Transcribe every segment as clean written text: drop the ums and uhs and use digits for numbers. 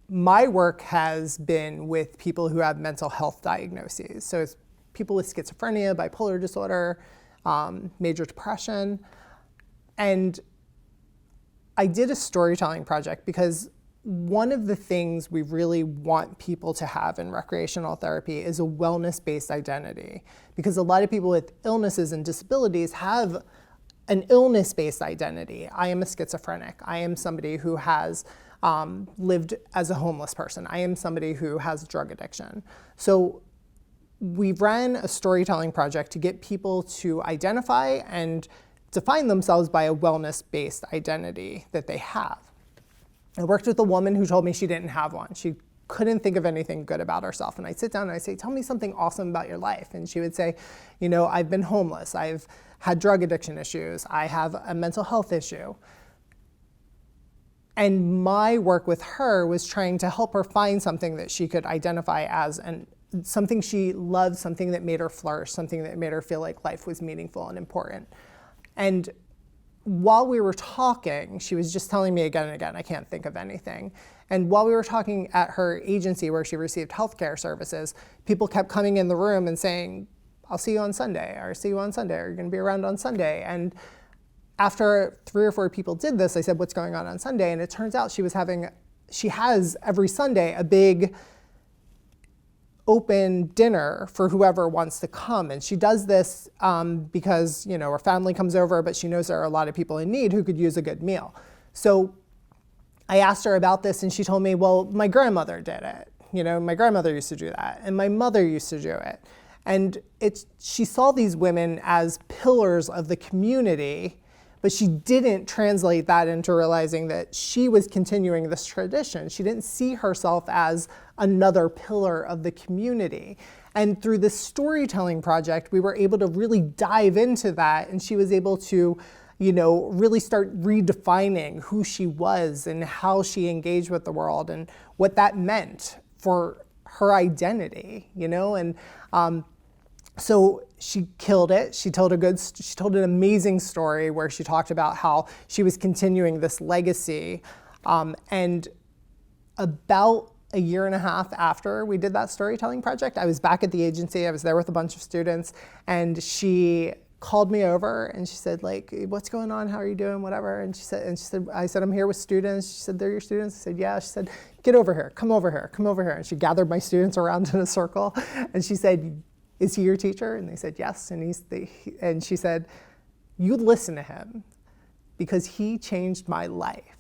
my work has been with people who have mental health diagnoses. So it's people with schizophrenia, bipolar disorder, major depression. And I did a storytelling project because one of the things we really want people to have in recreational therapy is a wellness-based identity. Because a lot of people with illnesses and disabilities have an illness-based identity. I am a schizophrenic. I am somebody who has lived as a homeless person. I am somebody who has drug addiction. So we ran a storytelling project to get people to identify and define themselves by a wellness-based identity that they have. I worked with a woman who told me she didn't have one. She couldn't think of anything good about herself. And I sit down and I say, tell me something awesome about your life. And she would say, you know, I've been homeless. I've had drug addiction issues. I have a mental health issue. And my work with her was trying to help her find something that she could identify as something she loved, something that made her flourish, something that made her feel like life was meaningful and important. And while we were talking, she was just telling me again and again, I can't think of anything. And while we were talking at her agency where she received healthcare services, people kept coming in the room and saying, I'll see you on Sunday, or see you on Sunday, or you're gonna be around on Sunday. And after 3 or 4 people did this, I said, what's going on Sunday? And it turns out she has every Sunday a big open dinner for whoever wants to come. And she does this because, you know, her family comes over, but she knows there are a lot of people in need who could use a good meal. So I asked her about this and she told me, well, my grandmother did it. You know, my grandmother used to do that and my mother used to do it. And she saw these women as pillars of the community, but she didn't translate that into realizing that she was continuing this tradition. She didn't see herself as another pillar of the community. And through this storytelling project, we were able to really dive into that, and she was able to, you know, really start redefining who she was and how she engaged with the world and what that meant for her identity, you know? And so she killed it. She told an amazing story where she talked about how she was continuing this legacy. And about a year and a half after we did that storytelling project, I was back at the agency. I was there with a bunch of students, and she called me over and she said, like, what's going on? How are you doing? Whatever. And she said, I said, I'm here with students. She said, they're your students? I said, yeah. She said, get over here, come over here, come over here. And she gathered my students around in a circle and she said, is he your teacher? And they said, yes. And she said, you listen to him because he changed my life,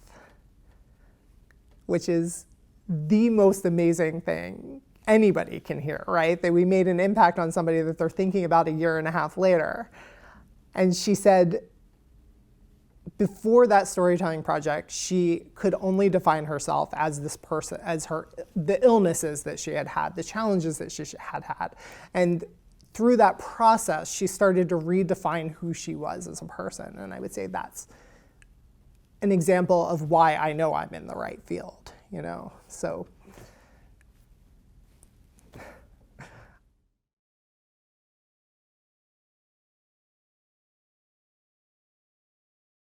which is the most amazing thing anybody can hear, right? That we made an impact on somebody that they're thinking about a year and a half later. And she said, before that storytelling project, she could only define herself as this person, as the illnesses that she had had, the challenges that she had had. And through that process, she started to redefine who she was as a person. And I would say that's an example of why I know I'm in the right field, you know? So